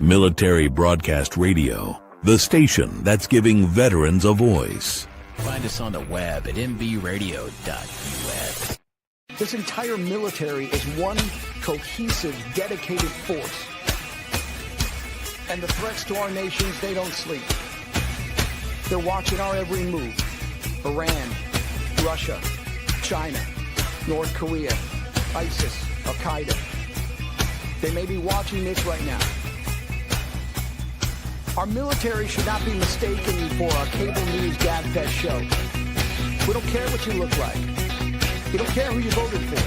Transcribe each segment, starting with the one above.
Military Broadcast Radio, the station that's giving veterans a voice. Find us on the web at mbradio.us. This entire military is one cohesive, dedicated force. And the threats to our nations, they don't sleep. They're watching our every move. Iran, Russia, China, North Korea, ISIS, Al-Qaeda. They may be watching this right now. Our military should not be mistaken for a cable news gabfest show. We don't care what you look like. We don't care who you voted for,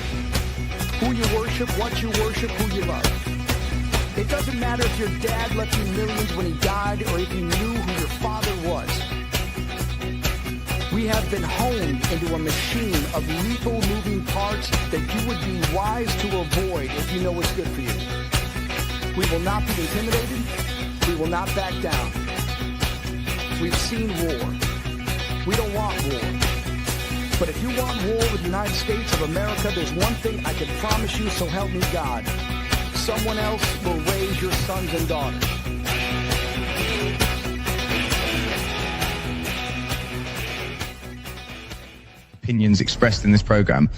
who you worship, what you worship, who you love. It doesn't matter if your dad left you millions when he died or if you knew who your father was. We have been honed into a machine of lethal moving parts that you would be wise to avoid if you know what's good for you. We will not be intimidated. We will not back down. We've seen war. We don't want war. But if you want war with the United States of America, there's one thing I can promise you, so help me God. Someone else will raise your sons and daughters. Opinions expressed in this program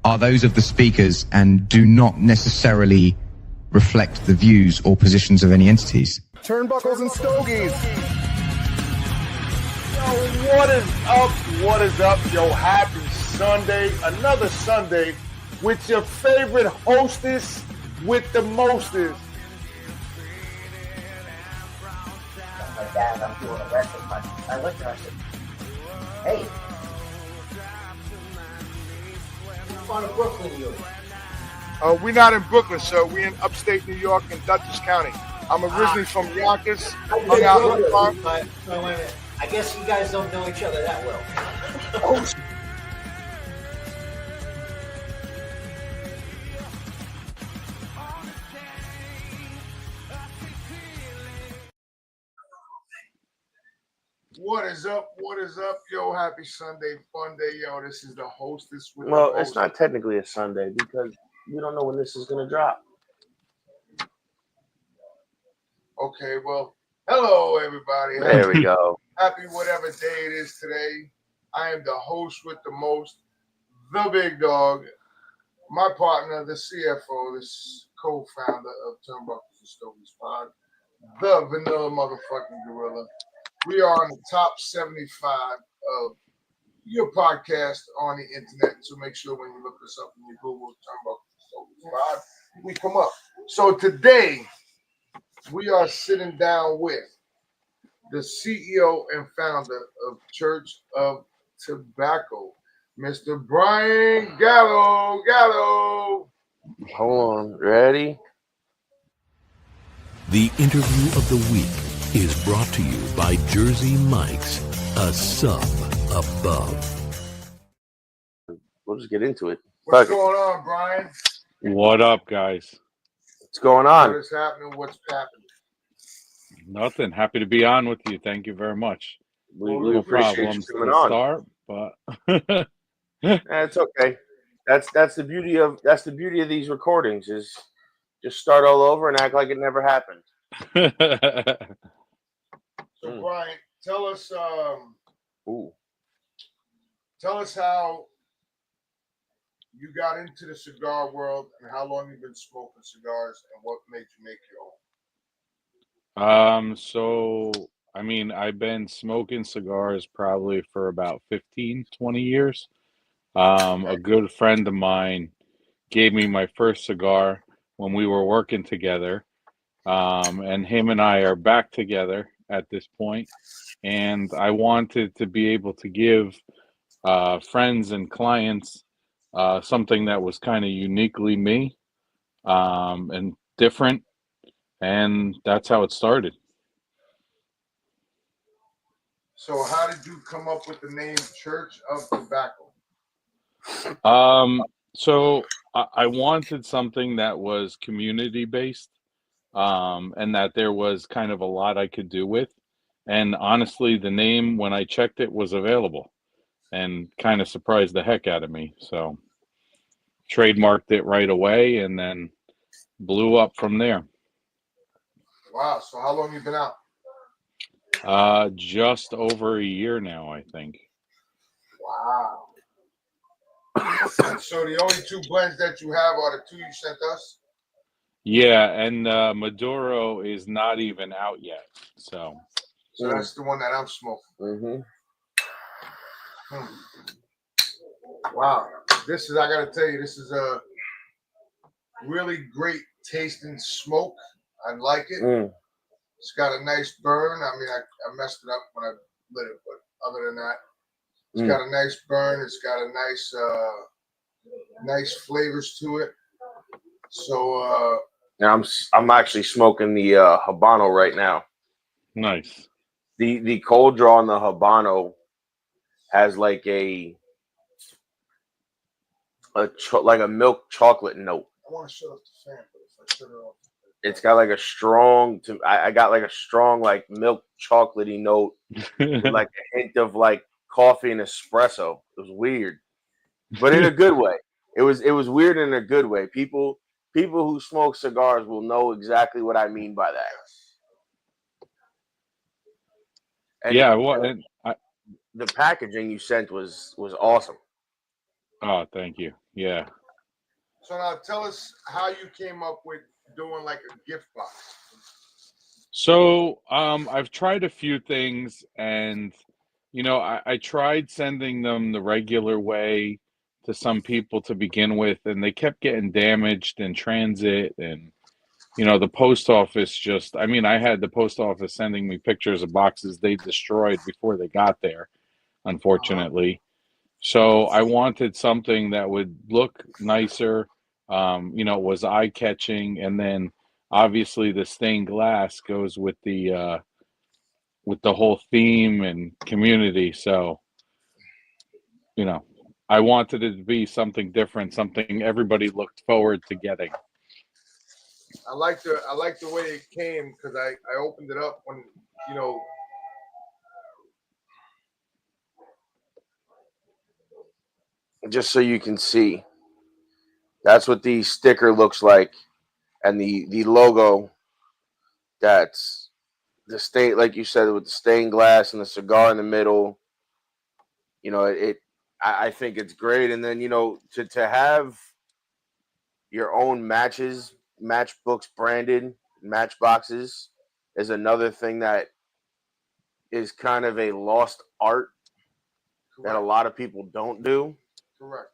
are those of the speakers and do not necessarily reflect the views or positions of any entities. Turnbuckles and stogies. Yo, what is up? What is up? Yo, happy Sunday. Another Sunday with your favorite hostess with the mostest. My dad, I'm doing a wrestling match. I like wrestling. Hey. I'm from Brooklyn, you. We're not in Brooklyn, sir. We're in upstate New York in Dutchess County. I'm originally from Yonkers. Hung out in the park. Wait a minute. I guess you guys don't know each other that well. Oh, what is up? What is up? Yo, happy Sunday, fun day. Yo, this is the hostess with Well, the it's not technically a Sunday because we don't know when this is going to drop. Okay, well, hello, everybody. There we go. Happy whatever day it is today. I am the host with the most, the big dog, my partner, the CFO, this co-founder of Turnbuckles and Stogies Pod, the vanilla motherfucking gorilla. We are on the top 75 of your podcast on the internet, so make sure when you look us up in your Google Turnbuckles and Stogies Pod, we come up. So today, we are sitting down with the CEO and founder of Church of Tobacco, Mr. Brian Gallo. Hold on. Ready? The interview of the week is brought to you by Jersey Mike's, a sub above. We'll just get into it. What's going on, Brian? What up, guys? What's going on? What is happening? What's happening? Nothing. Happy to be on with you. Thank you very much. We No appreciate you problems to coming on. start, but It's okay. That's the beauty of these recordings is just start all over and act like it never happened. So, Brian, tell us how you got into the cigar world and how long you've been smoking cigars and what made you make your own. So I mean, I've been smoking cigars probably for about 15, 20 years. A good friend of mine gave me my first cigar when we were working together. And him and I are back together at this point. And I wanted to be able to give friends and clients something that was kind of uniquely me and different. And that's how it started. So how did you come up with the name Church of Tobacco? So I wanted something that was community based, and that there was kind of a lot I could do with. And honestly, the name, when I checked it, was available and kind of surprised the heck out of me. So trademarked it right away and then blew up from there. Wow. So how long you been out? Just over a year now, I think. Wow. So the only two blends that you have are the two you sent us? Yeah, and Maduro is not even out yet. So So that's the one that I'm smoking. Mm-hmm. Wow. This is, I got to tell you, this is a really great tasting smoke. I like it. It's got a nice burn. I mean, I messed it up when I lit it, but other than that, it's got a nice burn. It's got a nice flavors to it. So Now I'm actually smoking the Habano right now. nice. The cold draw on the Habano has like a milk chocolate note. I want to shut off the fan, but if I shut it off, It's got like a strong I got like a strong like milk chocolatey note with like a hint of like coffee and espresso. It was weird, but in a good way. It was weird in a good way. People who smoke cigars will know exactly what I mean by that. And Yeah, well, and the packaging you sent was awesome. oh, thank you. Yeah. So now tell us how you came up with doing like a gift box. So, I've tried a few things, and I tried sending them the regular way to some people to begin with, and they kept getting damaged in transit, and the post office just, I mean, I had the post office sending me pictures of boxes they destroyed before they got there, unfortunately. So I wanted something that would look nicer, was eye-catching, and then obviously the stained glass goes with the whole theme and community. So, you know, I wanted it to be something different, something everybody looked forward to getting. I like the way it came because I opened it up when Just so you can see, that's what the sticker looks like, and the logo. That's the state, like you said, with the stained glass and the cigar in the middle. I think it's great. And then to have your own matchbooks branded matchboxes is another thing that is kind of a lost art that a lot of people don't do. Correct.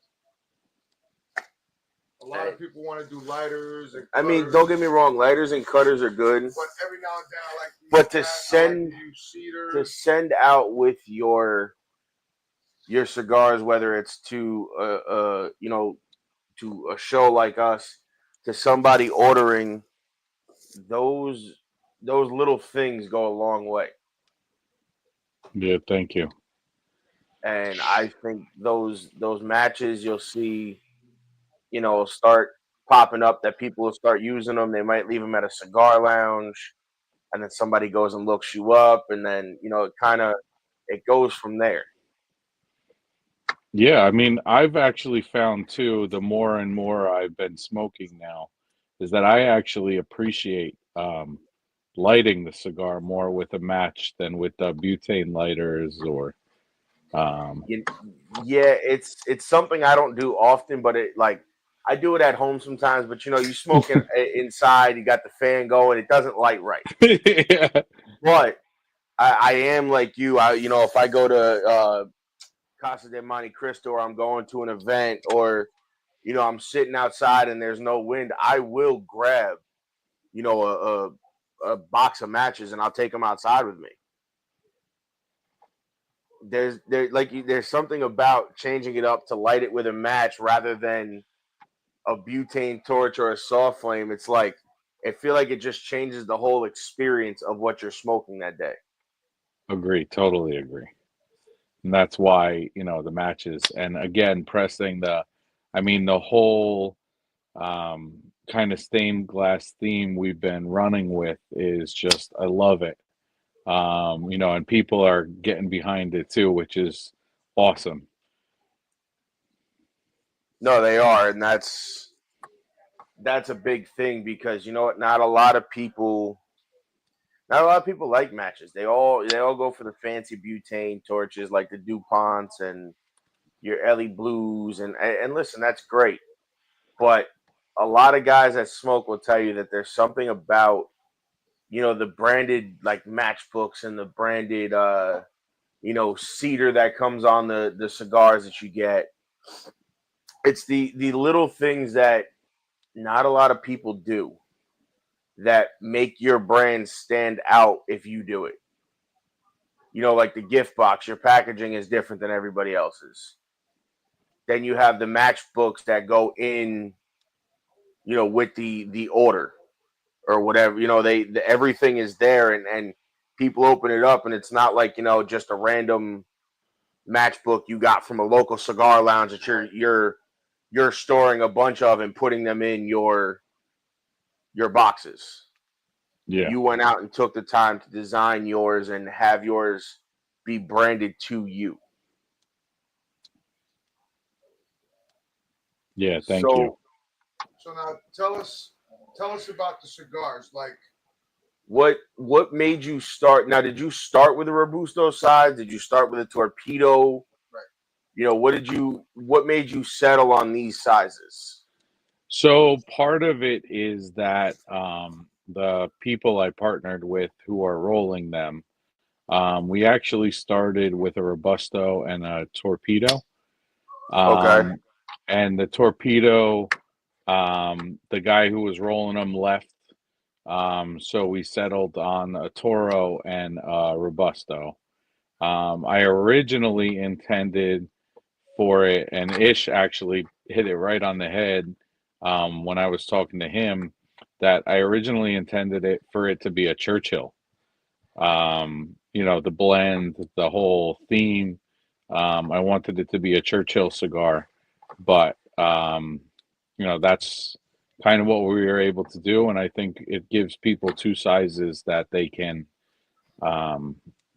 A lot of people want to do lighters and I mean, don't get me wrong, lighters and cutters are good. But every now and then I like to But to send out with your cigars, whether it's to to a show like us, to somebody ordering, those little things go a long way. Yeah, thank you. And I think those matches you'll see, start popping up, that people will start using them. They might leave them at a cigar lounge, and then somebody goes and looks you up, and then it goes from there. Yeah, I mean, I've actually found too, the more and more I've been smoking now, is that I actually appreciate lighting the cigar more with a match than with butane lighters or Yeah, it's something I don't do often, but I do it at home sometimes. But you smoke inside, you got the fan going, it doesn't light right. yeah. But I am like you. If I go to Casa de Monte Cristo, or I'm going to an event, or I'm sitting outside and there's no wind, I will grab a box of matches and I'll take them outside with me. There's something about changing it up to light it with a match rather than a butane torch or a soft flame. It's like, I feel like it just changes the whole experience of what you're smoking that day. Agree, totally agree. And that's why, the matches, and again, pressing the whole kind of stained glass theme we've been running with is just, I love it. And people are getting behind it too, which is awesome. No, they are, and that's a big thing, because you know what? Not a lot of people Not a lot of people like matches. They all go for the fancy butane torches like the DuPonts and your Ellie Blues and listen, that's great. But a lot of guys that smoke will tell you that there's something about the branded like matchbooks and the branded cedar that comes on the cigars that you get. It's the little things that not a lot of people do that make your brand stand out if you do it. Like the gift box, your packaging is different than everybody else's. Then you have the matchbooks that go in, with the order or whatever. Everything is there, and people open it up, and it's not like just a random matchbook you got from a local cigar lounge that you're storing a bunch of and putting them in your boxes. Yeah. You went out and took the time to design yours and have yours be branded to you. Yeah, thank you. So now tell us about the cigars. Like, what made you start? Now, did you start with a Robusto size? Did you start with a Torpedo? right. What made you settle on these sizes? So part of it is that the people I partnered with who are rolling them, we actually started with a Robusto and a Torpedo. Okay. And the Torpedo, the guy who was rolling them left. So we settled on a Toro and a Robusto. I originally intended for it, and Ish actually hit it right on the head when I was talking to him, that I originally intended it for it to be a Churchill. The blend, the whole theme. I wanted it to be a Churchill cigar, but that's kind of what we were able to do, and I think it gives people two sizes that they can,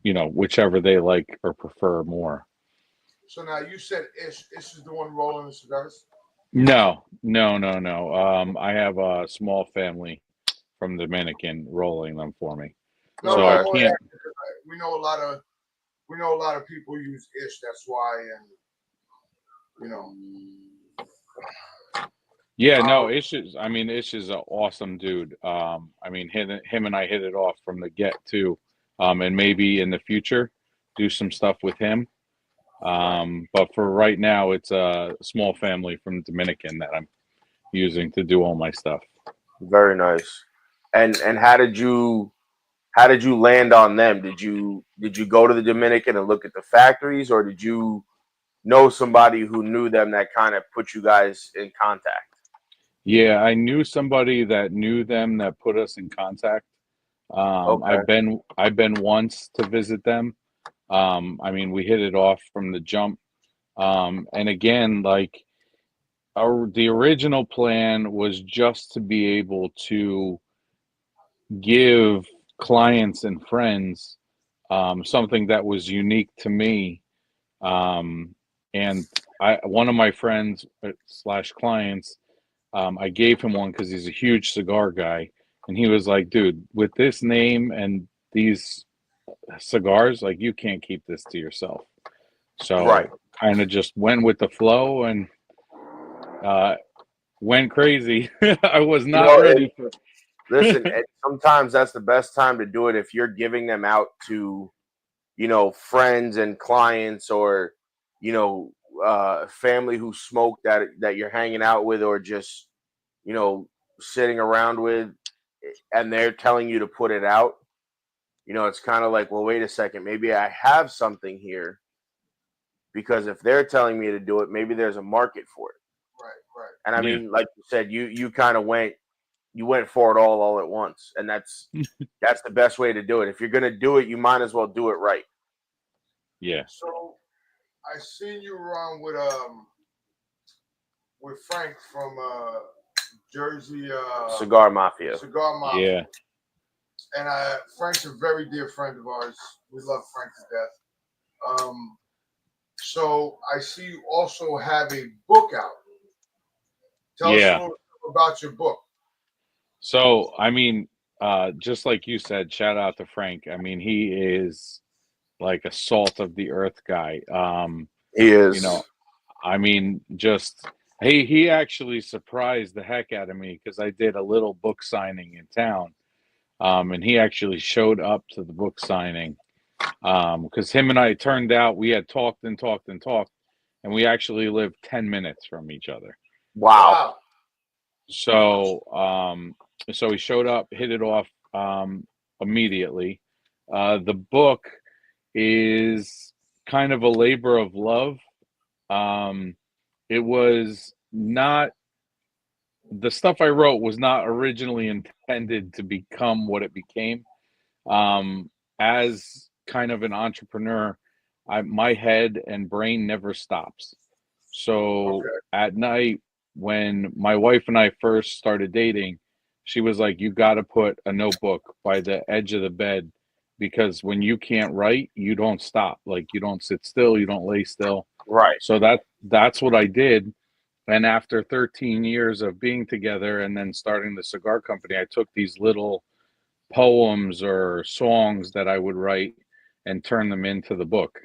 whichever they like or prefer more. So now you said Ish is the one rolling the cigars. No. I have a small family from Dominican rolling them for me, No, so no, I I'm only can't. asking because we know a lot of people use Ish. That's why, and you know. Yeah, no, Ish is. I mean, Ish is an awesome dude. Him and I hit it off from the get too, and maybe in the future do some stuff with him. But for right now, it's a small family from Dominican that I'm using to do all my stuff. Very nice. And how did you land on them? Did you go to the Dominican and look at the factories, or did you know somebody who knew them that kind of put you guys in contact? Yeah, I knew somebody that knew them that put us in contact. Okay. I've been once to visit them. We hit it off from the jump. And again, like the original plan was just to be able to give clients and friends something that was unique to me. And one of my friends slash clients, I gave him one because he's a huge cigar guy, and he was like, "Dude, with this name and these cigars, like you can't keep this to yourself." Right. So kind of just went with the flow and went crazy. I was You not know, ready for. listen, sometimes that's the best time to do it if you're giving them out to, friends and clients or, family who smoke that you're hanging out with or just, you know, sitting around with, and they're telling you to put it out. It's kind of like, well, wait a second, maybe I have something here because if they're telling me to do it, maybe there's a market for it. Right. And I Yeah, mean, like you said, you kind of went for it all at once, and that's the best way to do it. If you're gonna do it, you might as well do it right. yeah, So I seen you around with Frank from Jersey Cigar Mafia. Cigar Mafia. yeah, And Frank's a very dear friend of ours. We love Frank to death. So I see you also have a book out. Tell us a yeah. little bit about your book. So just like you said, shout out to Frank. I mean, he is like a salt of the earth guy. He You is. know, I mean, just he actually surprised the heck out of me because I did a little book signing in town, and he actually showed up to the book signing because him and I turned out we had talked and talked and talked, and we actually lived 10 minutes from each other. Wow. So so he showed up, hit it off immediately. The book is kind of a labor of love. Um, it was not the stuff I wrote was not originally intended to become what it became. Um, as kind of an entrepreneur, my head and brain never stops. So Okay. at night, when my wife and I first started dating, she was like, "You got to put a notebook by the edge of the bed because when you can't write, you don't stop. Like you don't sit still, you don't lay still." Right. So that's what I did. And after 13 years of being together and then starting the cigar company, I took these little poems or songs that I would write and turn them into the book.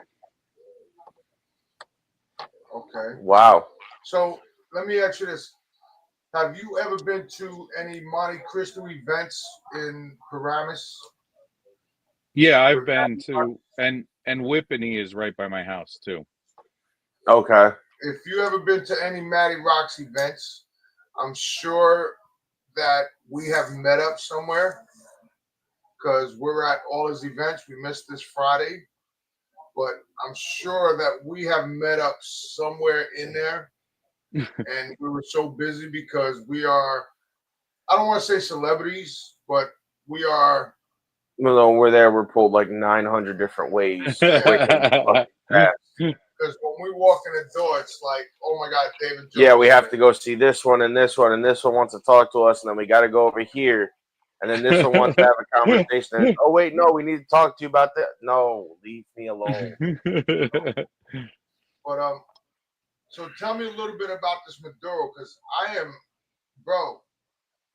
Okay. Wow. So let me ask you this. Have you ever been to any Monte Cristo events in Paramus? Yeah, I've been to, and Whippany is right by my house too. Okay. If you ever been to any Matty Rocks events, I'm sure that we have met up somewhere because we're at all his events. We missed this Friday, but I'm sure that we have met up somewhere in there. And we were so busy because we are, I don't want to say celebrities, but we are. Even though we're there, we're pulled like 900 different ways, quick and fucking fast. Because when we walk in the door, it's like, oh my God, David Jones. Yeah, we have to go see this one and this one, and this one wants to talk to us, and then we got to go over here, and then this one wants to have a conversation. And, oh wait, no, we need to talk to you about that. No, leave me alone. But so tell me a little bit about this Maduro, because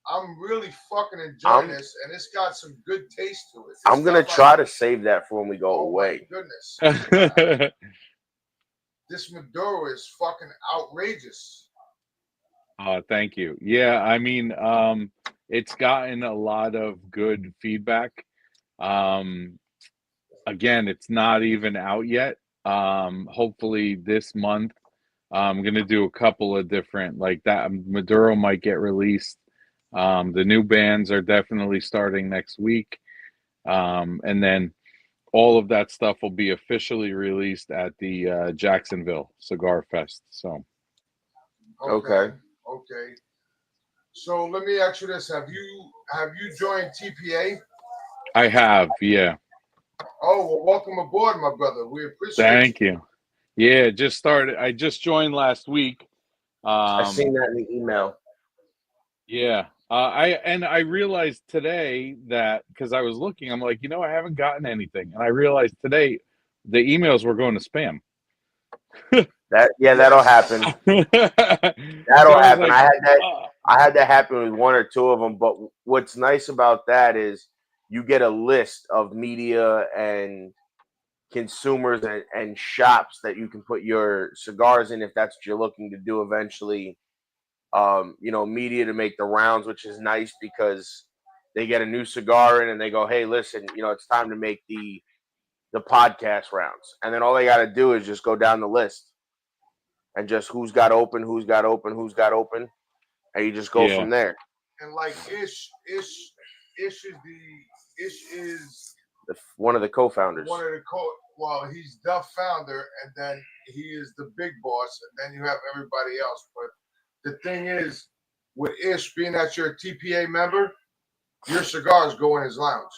I'm really fucking enjoying this, and it's got some good taste to it. I'm gonna try to save that for when we go away. My goodness. This Maduro is fucking outrageous. Oh, thank you. Yeah, I mean, it's gotten a lot of good feedback. Again, it's not even out yet. Hopefully this month, I'm gonna do a couple of different like that. Maduro might get released. The new bands are definitely starting next week. And then all of that stuff will be officially released at the Jacksonville Cigar Fest. So, Okay. So let me ask you this: Have you joined TPA? I have, yeah. Oh, well, welcome aboard, my brother. We appreciate Thank you. Yeah, just started. I just joined last week. I seen that in the email. Yeah. I realized today that because I was looking, I'm like, I haven't gotten anything, and I realized today the emails were going to spam. That'll happen. That'll happen. I had that happen with one or two of them. But what's nice about that is you get a list of media and consumers and shops that you can put your cigars in if that's what you're looking to do eventually. Media to make the rounds, which is nice because they get a new cigar in and they go, hey, listen, it's time to make the podcast rounds. And then all they got to do is just go down the list and just who's got open. And you just go from there. And like Ish is one of the co-founders. Well, he's the founder, and then he is the big boss, and then you have everybody else. But the thing is, with Ish being that you're a TPA member, your cigars go in his lounge.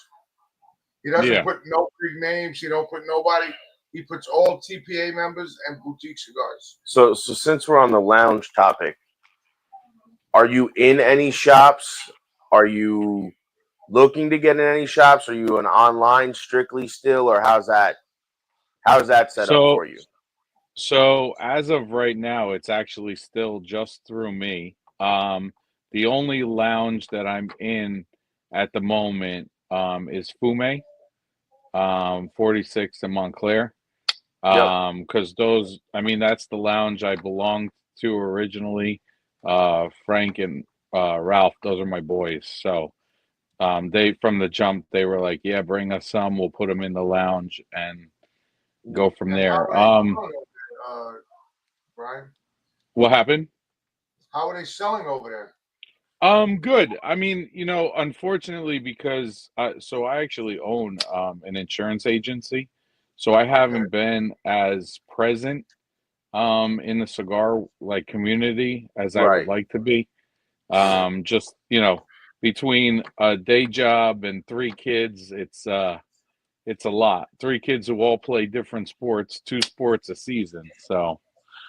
He doesn't put no big names. He don't put nobody. He puts all TPA members and boutique cigars. So since we're on the lounge topic, are you in any shops? Are you looking to get in any shops? Are you an online strictly still, or how's that set up for you? So as of right now, it's actually still just through me. The only lounge that I'm in at the moment is Fume, 46 in Montclair. Yep. Because those, I mean, that's the lounge I belonged to originally. Frank and Ralph, those are my boys. So they, from the jump, they were like, "Yeah, bring us some. We'll put them in the lounge and go from And how there." are they selling over there, Brian? What happened? How are they selling over there? Good. I mean, unfortunately, because so I actually own an insurance agency, so I Okay. haven't been as present in the cigar like community as I would Right. like to be. Just, between a day job and three kids, it's a lot. Three kids who all play different sports, two sports a season. So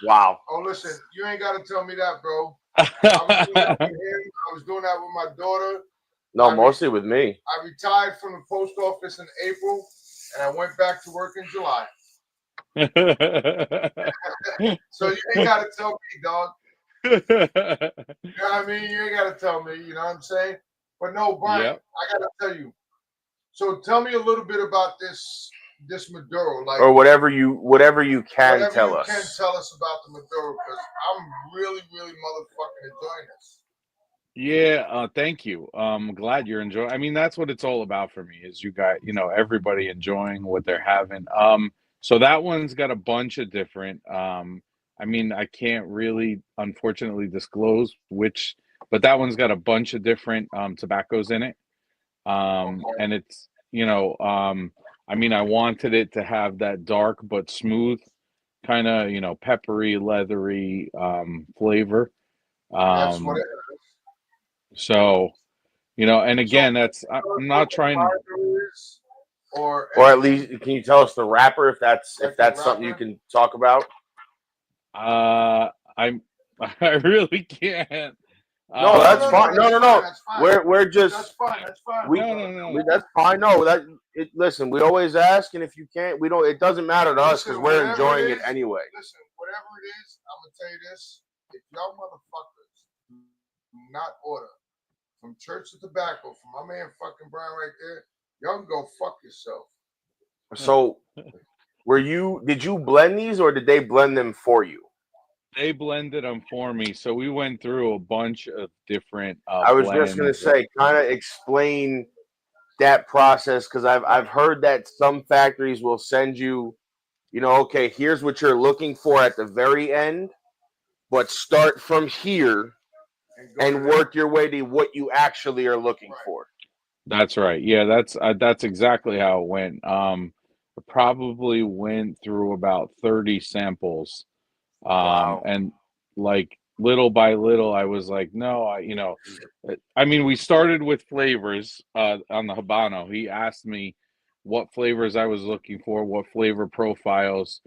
Wow. Oh, listen, you ain't got to tell me that, bro. I was doing that with him. I was doing that with my daughter. No, I mostly with me. I retired from the post office in April, and I went back to work in July. So you ain't got to tell me, dog. You know what I mean? You ain't got to tell me. You know what I'm saying? But no, Brian, Yep. I got to tell you. So tell me a little bit about this Maduro, like Or whatever you can whatever you tell can us. tell us about the Maduro, because I'm really, really motherfucking enjoying this. Yeah, thank you. I'm glad you're enjoying. I mean, that's what it's all about for me is you got, everybody enjoying what they're having. So that one's got a bunch of different, I mean, I can't really unfortunately disclose which, but that one's got a bunch of different tobaccos in it. Okay. And it's, I mean, I wanted it to have that dark but smooth kind of, peppery, leathery flavor. And that's what Um, it is. so and So again, that's I'm not trying. is, or Or at anything least, can you tell us the wrapper if that's like the something you rapper? can talk about? I'm I really can't. No, that's No. fine. No, That's no, fine. no. That's fine. We're That's just fine. That's fine, my we, No, brother. no, we no. that's fine. No, listen, we always ask, and if you can't, we don't. It doesn't matter to us because Listen, we're whatever enjoying it it is, anyway. listen, whatever it is, I'm gonna tell you this: if y'all motherfuckers do not order from Church of Tobacco, from my man fucking Brian right there, y'all can go fuck yourself. So, did you blend these, or did they blend them for you? They blended them for me, so we went through a bunch of different I was just gonna blends. say, kind of explain that process because I've heard that some factories will send you, okay, here's what you're looking for at the very end, but start from here and work your way to what you actually are looking for. That's right. Yeah, that's exactly how it went. I probably went through about 30 samples. Wow. And like little by little, I was like, no, I mean, we started with flavors on the Habano. He asked me what flavors I was looking for, what flavor profiles,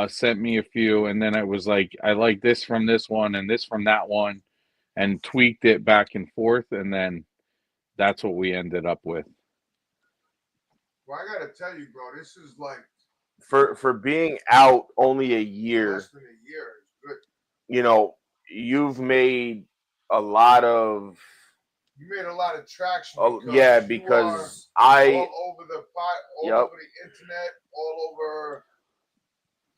sent me a few, and then I was like, I like this from this one and this from that one, and tweaked it back and forth, and then that's what we ended up with. Well, I gotta tell you, bro, this is like For being out only a year, less than a year. It's good. You've made a lot of You made a lot of traction. yeah, you because are all over the all Yep. over the internet, all over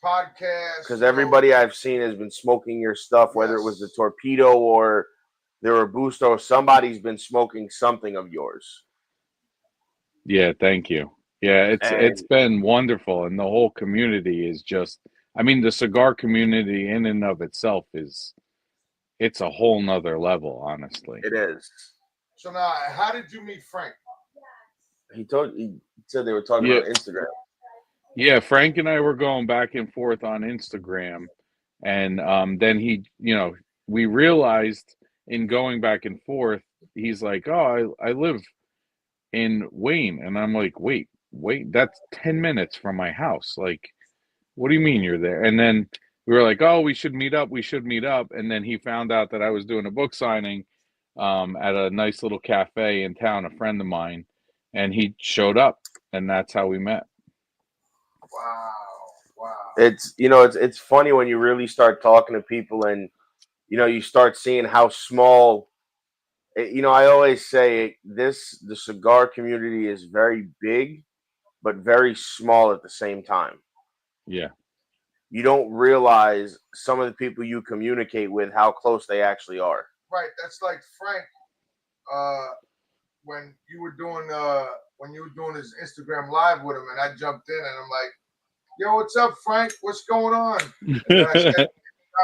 podcasts. because everybody I've seen has been smoking your stuff, whether it was the Yes. Torpedo or the Robusto, somebody's been smoking something of yours. Yeah, thank you. Yeah, it's And been wonderful, and the whole community is just. I mean, the cigar community in and of itself it's a whole nother level, honestly. it is. So now, how did you meet Frank? He said they were talking Yeah, on Instagram. yeah. Frank and I were going back and forth on Instagram, and then we realized in going back and forth, he's like, "Oh, I live in Wayne," and I'm like, "Wait, that's 10 minutes from my house. Like, what do you mean you're there?" And then we were like, "Oh, we should meet up. We should meet up." And then he found out that I was doing a book signing at a nice little cafe in town, a friend of mine, and he showed up, and that's how we met. Wow. It's funny when you really start talking to people and you start seeing how small I always say the cigar community is very big, but very small at the same time. Yeah. You don't realize some of the people you communicate with, how close they actually are. Right. That's like Frank. When you were doing his Instagram live with him, and I jumped in, and I'm like, "Yo, what's up, Frank? What's going on?" And then I said in the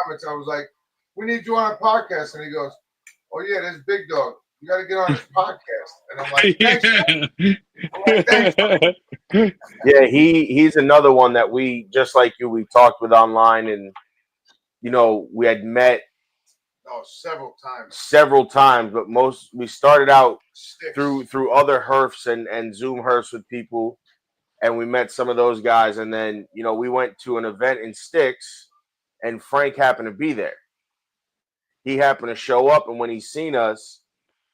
comments, I was like, "We need you on a podcast," and he goes, "Oh yeah, there's Big Dog. You got to get on his podcast." And I'm like, "Thanks, man." I'm like, "Thanks, man." Yeah, he's another one that we, just like you, we talked with online, and we had met several times, but we started out Sticks. through other herfs and Zoom herfs with people, and we met some of those guys, and then we went to an event in Sticks, and Frank happened to be there. He happened to show up, and when he seen us,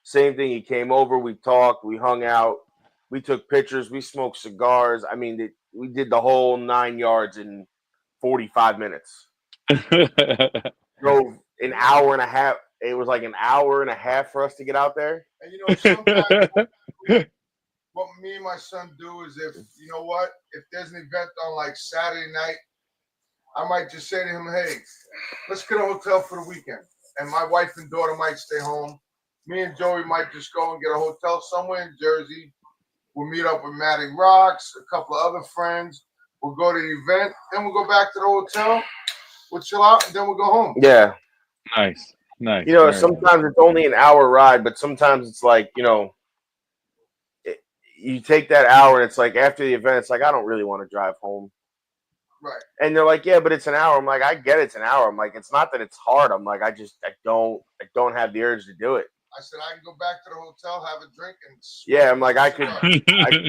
same thing. He came over, we talked, we hung out, we took pictures, we smoked cigars. I mean, we did the whole 9 yards in 45 minutes. Drove an hour and a half. It was like an hour and a half for us to get out there. And sometimes what me and my son do is, if there's an event on like Saturday night, I might just say to him, "Hey, let's get a hotel for the weekend." And my wife and daughter might stay home. Me and Joey might just go and get a hotel somewhere in Jersey. We'll meet up with Matty Rocks, a couple of other friends. We'll go to the event, then we'll go back to the hotel. We'll chill out, and then we'll go home. Yeah. Nice. Sometimes it's only an hour ride, but sometimes it's like, you take that hour, and it's like after the event, it's like, I don't really want to drive home. Right. And they're like, yeah, but it's an hour. I'm like, I get it's an hour. I'm like, it's not that it's hard. I'm like, I don't have the urge to do it. I said, I can go back to the hotel, have a drink, and I'm like, I could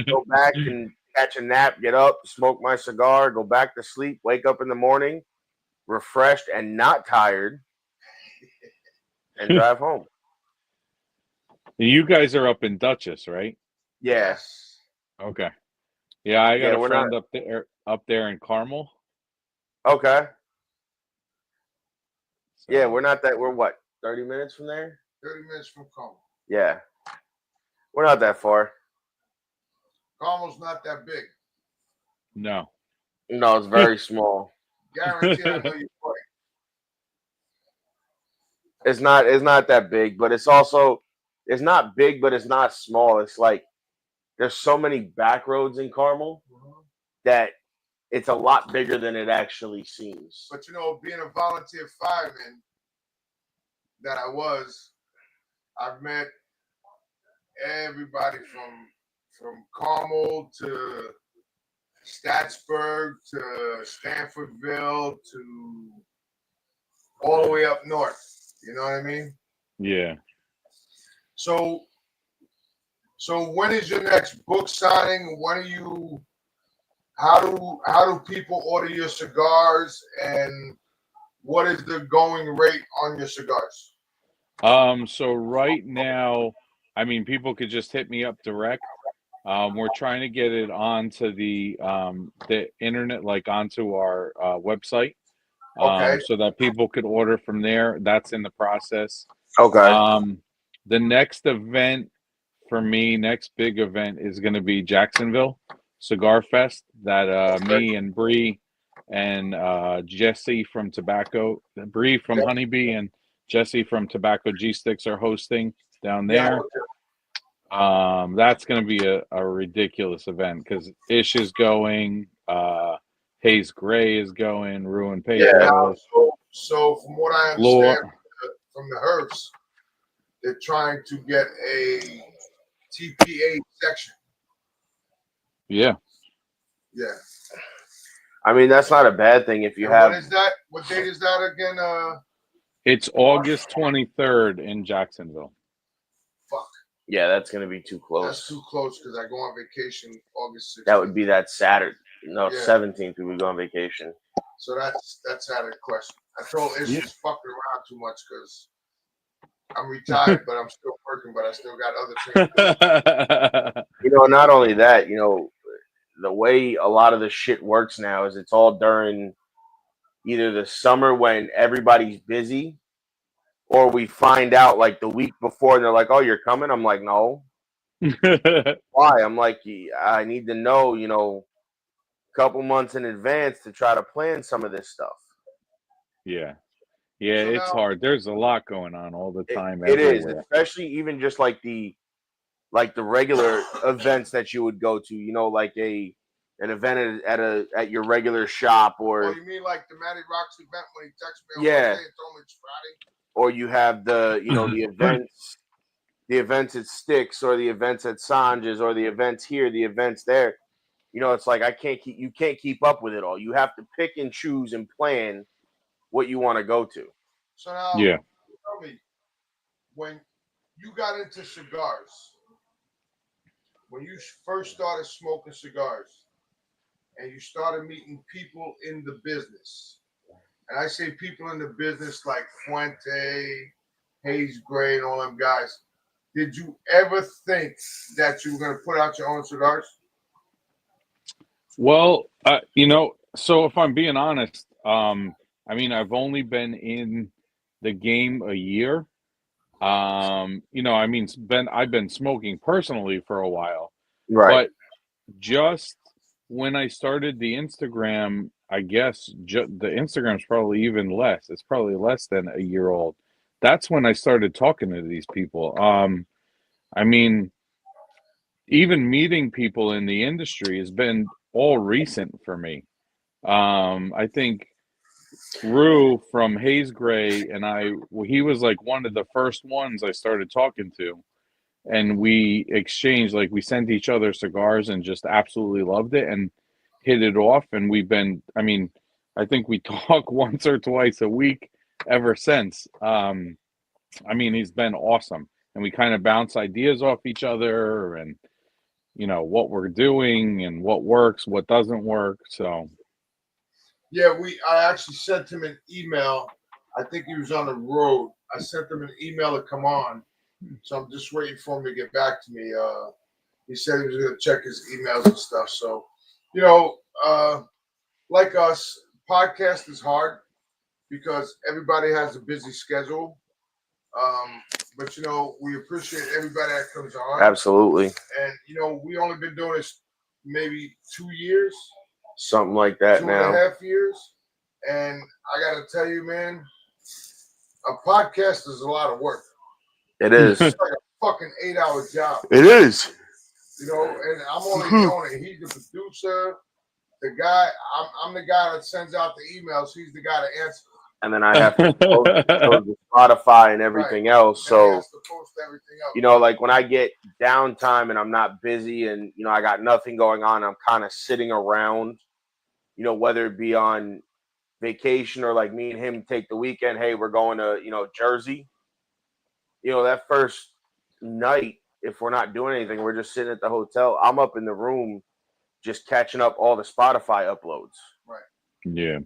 go back and catch a nap, get up, smoke my cigar, go back to sleep, wake up in the morning, refreshed and not tired, and drive home. You guys are up in Dutchess, right? Yes. Okay. Yeah, I got a friend up there in Carmel. Okay. So. Yeah, we're what, 30 minutes from there? 30 minutes from Carmel. Yeah. We're not that far. Carmel's not that big. No, it's very small. Guaranteed, I know you're right. It's not that big, but it's not big, but it's not small. It's like there's so many back roads in Carmel that it's a lot bigger than it actually seems. But being a volunteer fireman that I was, I've met everybody from Carmel to Statsburg to Stanfordville to all the way up north. You know what I mean? Yeah. So when is your next book signing? How do people order your cigars, and what is the going rate on your cigars? So right now, I mean, people could just hit me up direct. We're trying to get it onto the internet, like onto our website, so that people could order from there. That's in the process. Okay. The next event for me, next big event, is going to be Jacksonville Cigar Fest that me and Bree and Jesse from Bree from Honeybee and Jesse from Tobacco G Sticks are hosting down there. That's going to be a ridiculous event because Ish is going, Hayes Gray is going, Ruin Pedro. Yeah. So from what I understand from the Herbs, they're trying to get a TPA section. Yeah. Yeah. I mean, that's not a bad thing if you have. What is that? What date is that again? It's August 23rd in Jacksonville. Fuck. Yeah, that's going to be too close. That's too close because I go on vacation August 16th. That would be that Saturday. No, Yeah. 17th we would go on vacation. So that's out of the question. I told Ish he's fucking around too much because I'm retired, but I'm still working, but I still got other things. Not only that, the way a lot of the shit works now is it's all during either the summer when everybody's busy or we find out like the week before and they're like, "Oh, you're coming." I'm like, "No." Why? I'm like, I need to know, a couple months in advance to try to plan some of this stuff. Yeah. Yeah, So it's now, hard. There's a lot going on all the time It is, everywhere. especially even just like the regular events that you would go to, like an event at your regular shop, oh, or you mean like the Matty Rocks event when he texted me on yeah, Wednesday and told me it's Friday? or you have the the events at Sticks, or the events at Sanj's, or the events here, the events there. It's like you can't keep up with it all. You have to pick and choose and plan what you want to go to. So now, Yeah. tell me, when you got into cigars, when you first started smoking cigars, and you started meeting people in the business, and I say people in the business like Fuente, Hayes Gray, and all them guys, did you ever think that you were going to put out your own cigars? Well, so if I'm being honest, I mean, I've only been in the game a year. I mean, I've been smoking personally for a while, Right. but just when I started the Instagram, I guess the Instagram's probably even less. It's probably less than a year old. That's when I started talking to these people. I mean, even meeting people in the industry has been all recent for me. I think Rue from Hayes Gray and he was like one of the first ones I started talking to. And we exchanged, like, we sent each other cigars and just absolutely loved it and hit it off. And I mean, I think we talk once or twice a week ever since. I mean, he's been awesome. And we kind of bounce ideas off each other and, what we're doing and what works, what doesn't work. So, Yeah, I actually sent him an email. I think he was on the road. I sent him an email to come on. So I'm just waiting for him to get back to me. He said he was going to check his emails and stuff. So, like us, podcast is hard because everybody has a busy schedule. But we appreciate everybody that comes on. Absolutely. And we only been doing this maybe 2 years, something like that 2.5 years. And I got to tell you, man, a podcast is a lot of work. It is. It's like a fucking 8-hour job. It is. And I'm only doing it. He's the producer, the guy. I'm the guy that sends out the emails. He's the guy that answers. And then I have to post to Spotify and everything else. So, he has to post everything else. Like when I get downtime and I'm not busy and, I got nothing going on, I'm kind of sitting around, whether it be on vacation or like me and him take the weekend. Hey, we're going to, Jersey. That first night, if we're not doing anything, we're just sitting at the hotel. I'm up in the room just catching up all the Spotify uploads. Right. Yeah.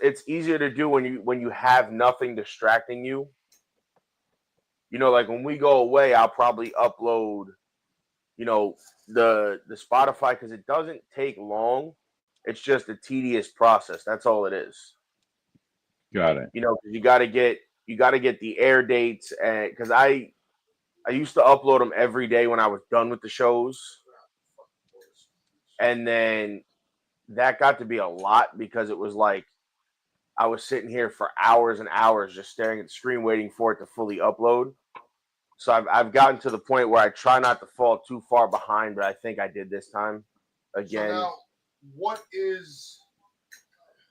It's easier to do when you have nothing distracting you. Like when we go away, I'll probably upload, the Spotify because it doesn't take long. It's just a tedious process. That's all it is. Got it. You got to get the air dates, and because I used to upload them every day when I was done with the shows, and then that got to be a lot because it was like I was sitting here for hours and hours just staring at the screen waiting for it to fully upload. So I've gotten to the point where I try not to fall too far behind, but I think I did this time again. So now, what is?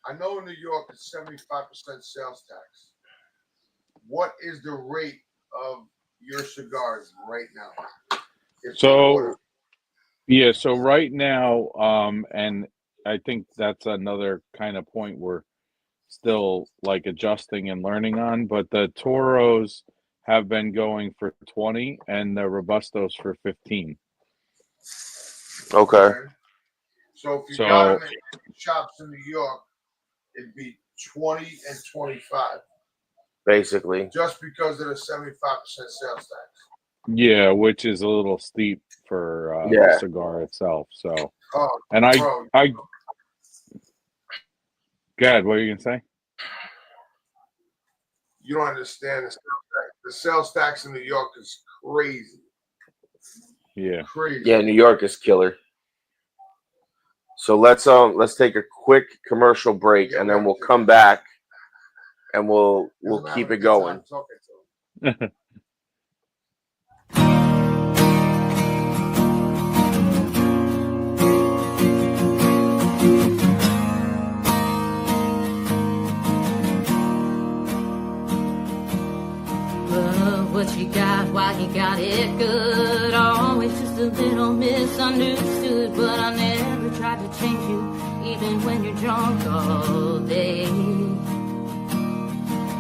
I know in New York it's 75% sales tax. What is the rate of your cigars right now? So right now, and I think that's another kind of point we're still like adjusting and learning on, but the Toros have been going for 20 and the Robustos for 15. Okay. So if you got them in shops in New York, it'd be 20 and 25. Basically. Just because of the 75% sales tax. Yeah, which is a little steep for the cigar itself. So, and I. God, what are you gonna say? You don't understand the sales the sales tax in New York is crazy. Yeah. Crazy. Yeah, New York is killer. So let's take a quick commercial break, and then we'll come back and we'll keep it going. What you got, why you got it good. Always just a little misunderstood, but I never tried to change you, even when you're drunk all day.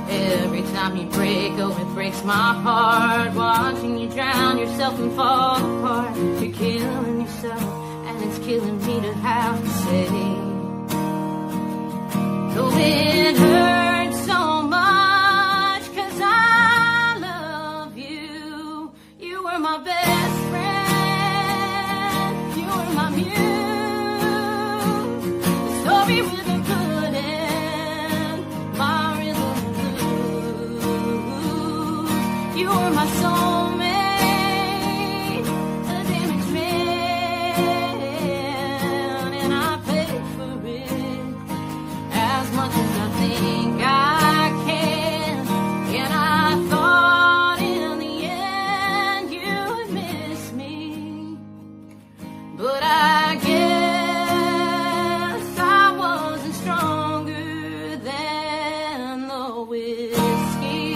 Every time you break, oh, it breaks my heart. Watching you drown yourself and fall apart. You're killing yourself, and it's killing me to have to say. Though it hurts so much, 'cause I love you. You were my best friend. You were my muse. The story with a good end. My rhythm blues. You were my soulmate. A damaged man. And I paid for it. As much as I think I can. And I thought in the end you would miss me. But I guess I wasn't stronger than the whiskey.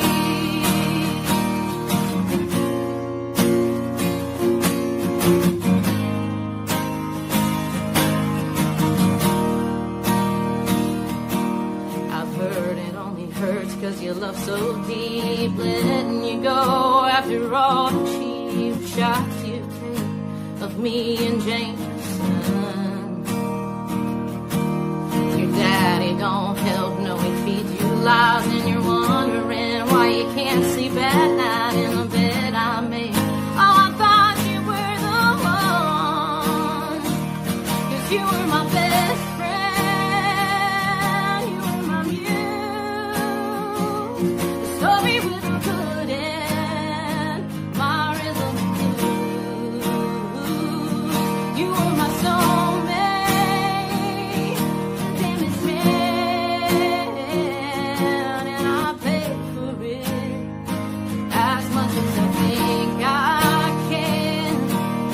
I've heard it only hurts 'cause you love so deep. Letting you go after all the cheap shots you take of me and Jameson. Your daddy don't help, no, he feeds you lies, and you're wondering why you can't sleep at night in the bed I made. Oh, I thought you were the one, 'cause you were my best friend. You were my muse. The story with a good end. My rhythm blues. You were my soulmate. Damn, it's man. And I paid for it. As much as I think I can.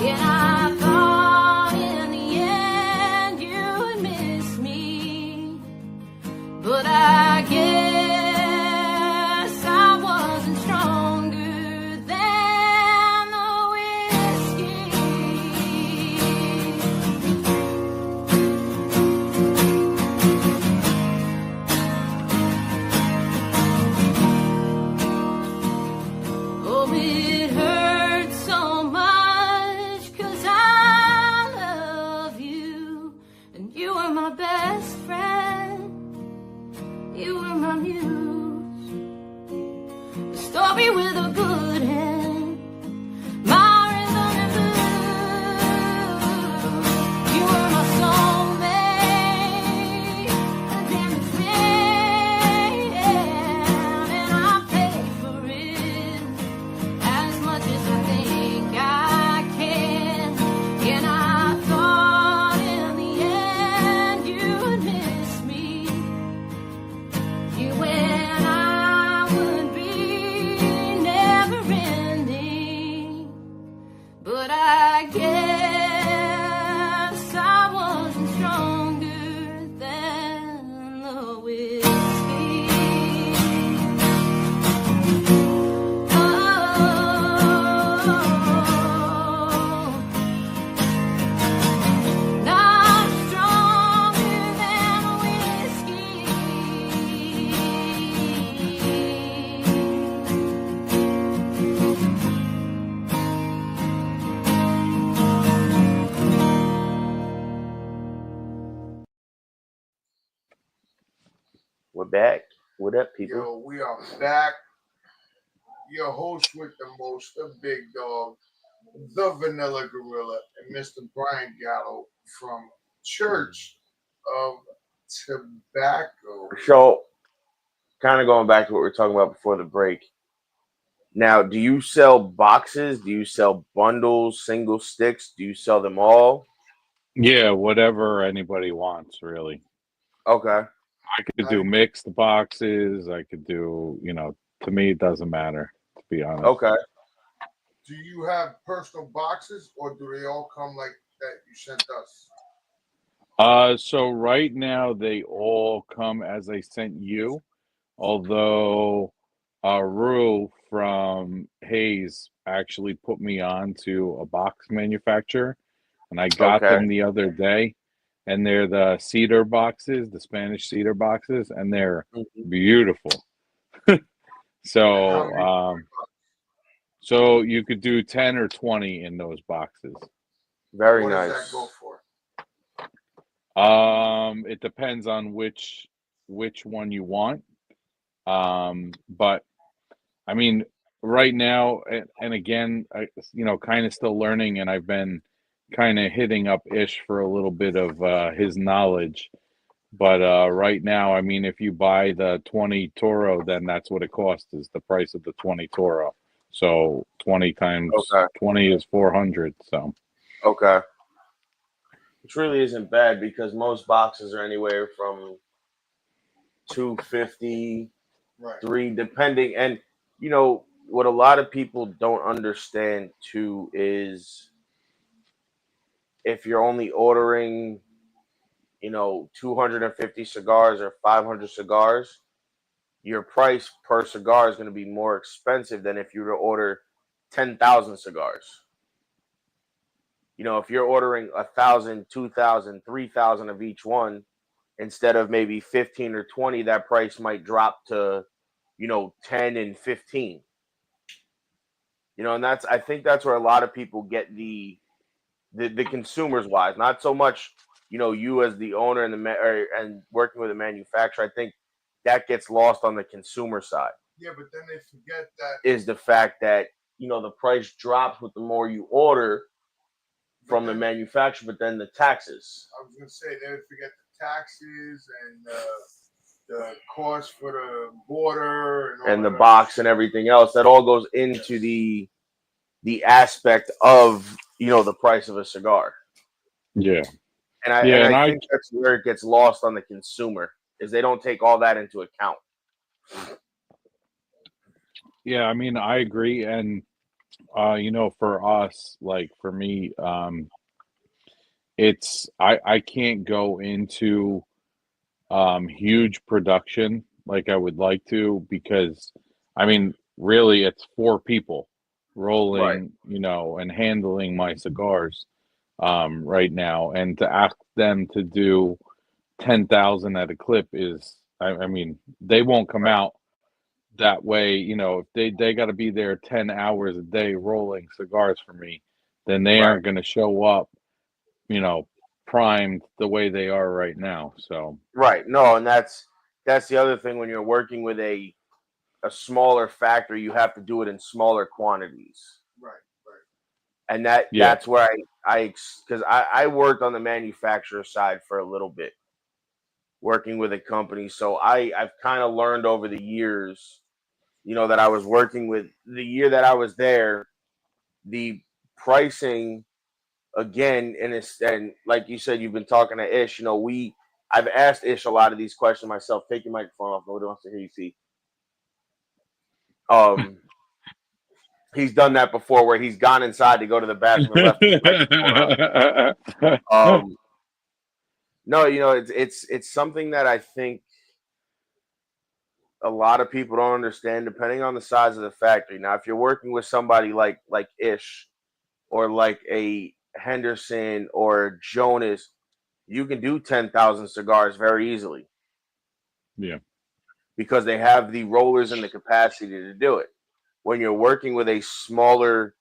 And I thought in the end you would miss me. But I guess I wasn't stronger than the whiskey. Oh, it hurts so much 'cause I love you. And you were my best friend. You were my muse. The story with a good end. My rhythm and blues. You were my soulmate. A damaged man. And I paid for it. As much as I think I can. And I thought in the end you would miss me. You and I would be never ending. But I guess I wasn't stronger than the whiskey. Oh, not stronger than the whiskey. We're back. What up, people? Yo, we are back. Your host with the most, the big dog, the Vanilla Gorilla, and Mr. Brian Gallo from Church of Tobacco. So, kind of going back to what we were talking about before the break. Now, do you sell boxes? Do you sell bundles, single sticks? Do you sell them all? Yeah, whatever anybody wants, really. Okay. I could do mixed boxes. I could do, to me, it doesn't matter, to be honest. Okay. Do you have personal boxes, or do they all come like that you sent us? So right now they all come as I sent you, although Rue from Hayes actually put me on to a box manufacturer, and I got Okay. them the other day, and they're the cedar boxes, the Spanish cedar boxes, and they're Mhm. beautiful. So, so you could do 10 or 20 in those boxes. Very What nice. does that go for? It depends on which one you want. But I mean, right now, and again, I, kind of still learning, and I've been kind of hitting up Ish for a little bit of his knowledge. But right now, I mean, if you buy the 20 Toro, then that's what it costs, is the price of the 20 Toro. So 20 times Okay. 20 is 400. So Okay. Which really isn't bad because most boxes are anywhere from 250, Right. 3, depending. And what a lot of people don't understand too is if you're only ordering 250 cigars or 500 cigars, your price per cigar is going to be more expensive than if you were to order 10,000 cigars. If you're ordering 1,000, 2,000, 3,000 of each one, instead of maybe 15 or 20, that price might drop to 10 and 15. And I think that's where a lot of people get the consumers wise, not so much you as the owner and and working with a manufacturer. I think that gets lost on the consumer side. Yeah, but then they forget that Is the fact that the price drops with the more you order from the manufacturer, but then the taxes. I was gonna say they would forget the taxes and the cost for the border and the box and everything else. That all goes into the aspect of the price of a cigar. yeah, And I think that's where it gets lost on the consumer, is they don't take all that into account. Yeah, I mean, I agree. And, for us, like for me, I can't go into huge production like I would like to, because, I mean, really, it's 4 people Right. rolling, and handling my cigars right now. And to ask them to do 10,000 at a clip is, I mean, they won't come out that way. If they got to be there 10 hours a day rolling cigars for me, then they Right. aren't going to show up, primed the way they are right now. So Right. No, and that's the other thing. When you're working with a smaller factory, you have to do it in smaller quantities. Right. And yeah, that's where because I worked on the manufacturer side for a little bit, working with a company. So I've kind of learned over the years, that I was working with. The year that I was there, the pricing again, and like you said, you've been talking to Ish. I've asked Ish a lot of these questions myself. Take your microphone off. Nobody wants to hear you. See, he's done that before, where he's gone inside to go to the bathroom and left his microphone on. No, it's something that I think a lot of people don't understand, depending on the size of the factory. Now, if you're working with somebody like Ish, or like a Henderson or Jonas, you can do 10,000 cigars very easily. yeah, Because they have the rollers and the capacity to do it. When you're working with a smaller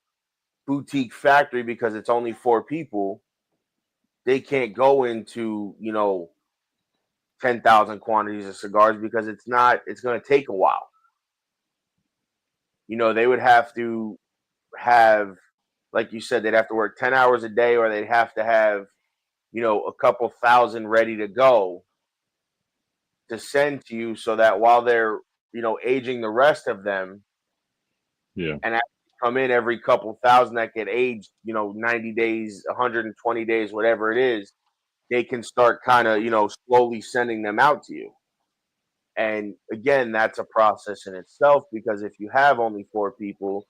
boutique factory, because it's only 4 people, they can't go into 10,000 quantities of cigars, because it's going to take a while. They would have to have, like you said, they'd have to work 10 hours a day, or they'd have to have a couple thousand ready to go to send to you, so that while they're aging the rest of them, Yeah. and actually come in every couple thousand that get aged, 90 days, 120 days, whatever it is, they can start kind of, slowly sending them out to you. And again, that's a process in itself, because if you have only 4 people,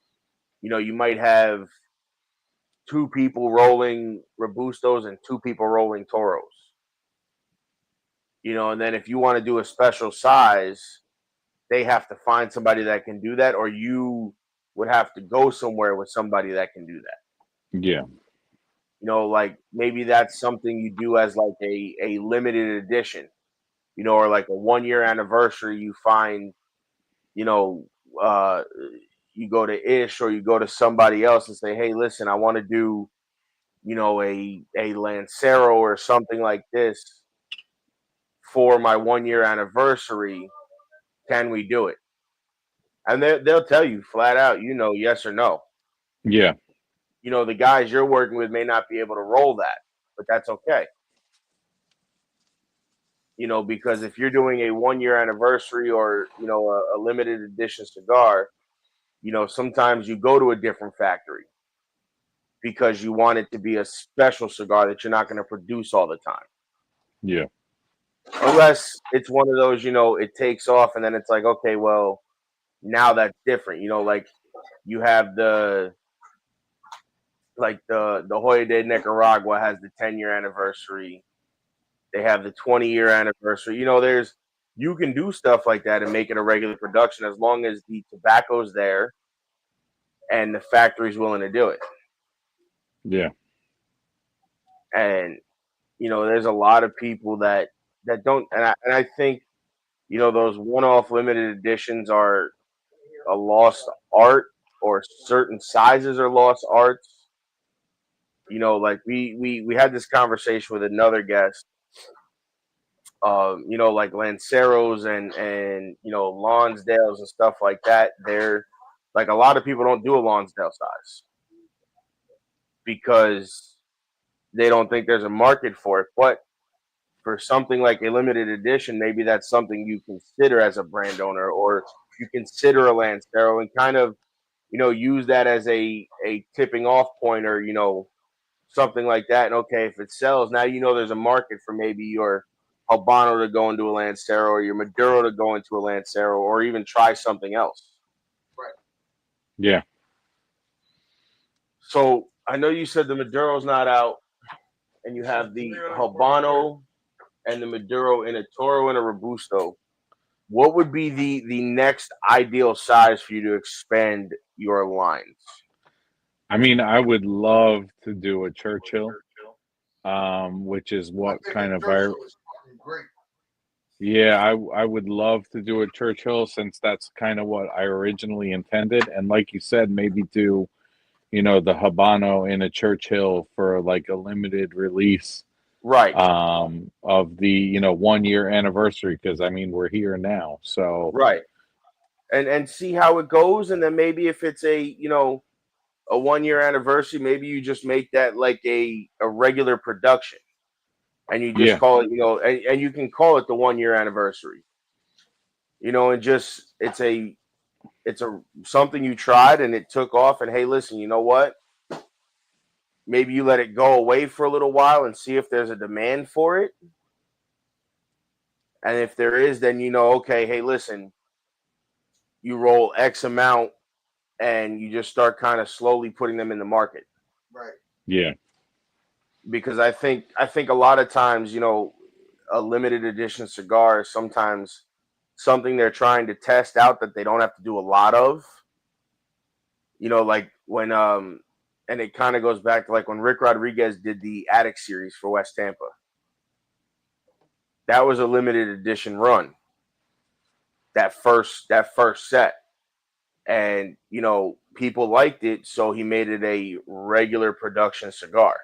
you might have 2 people rolling Robustos and 2 people rolling Toros. And then if you want to do a special size, they have to find somebody that can do that, or you would have to go somewhere with somebody that can do that. Yeah. Like maybe that's something you do as like a limited edition, or like a 1 year anniversary. You find, uh, you go to Ish or you go to somebody else and say, hey, listen, I want to do, a Lancero or something like this for my 1 year anniversary. Can we do it? And they'll tell you flat out, yes or no. Yeah. The guys you're working with may not be able to roll that, but that's okay. Because if you're doing a 1 year anniversary or, a limited edition cigar, sometimes you go to a different factory because you want it to be a special cigar that you're not going to produce all the time. Yeah. Unless it's one of those, it takes off and then it's like, okay, well, now that's different. Like you have the Hoya de Nicaragua has the 10-year anniversary. They have the 20-year anniversary. You can do stuff like that and make it a regular production as long as the tobacco's there and the factory's willing to do it. Yeah. And there's a lot of people that don't, and I think those one-off limited editions are a lost art, or certain sizes are lost arts. Like we had this conversation with another guest. Like Lanceros and Lonsdales and stuff like that. They're like, a lot of people don't do a Lonsdale size because they don't think there's a market for it. But for something like a limited edition, maybe that's something you consider as a brand owner, or you consider a Lancero and kind of, use that as a tipping off point, or, something like that. And okay, if it sells, now there's a market for maybe your Habano to go into a Lancero, or your Maduro to go into a Lancero, or even try something else. Right. Yeah. So I know you said the Maduro's not out, and you have the Habano and the Maduro in a Toro and a Robusto. What would be the next ideal size for you to expand your lines? I mean, I would love to do a Churchill, which is what kind of Churchill is fucking great. Yeah, I would love to do a Churchill, since that's kind of what I originally intended. And like you said, maybe do, the Habano in a Churchill for like a limited release, Right. of the, 1 year anniversary, because I mean, we're here now. So Right. And see how it goes. And then maybe if it's a 1 year anniversary, maybe you just make that like a regular production, and you just yeah, call it, and you can call it the 1 year anniversary, and just, it's a something you tried and it took off, and hey, listen, you know what? Maybe you let it go away for a little while and see if there's a demand for it. And if there is, then okay, hey, listen, you roll X amount and you just start kind of slowly putting them in the market. Right. yeah, Because I think a lot of times, a limited edition cigar is sometimes something they're trying to test out that they don't have to do a lot of. Like when and it kind of goes back to like when Rick Rodriguez did the Attic series for West Tampa. That was a limited edition run. That first set. And people liked it, so he made it a regular production cigar.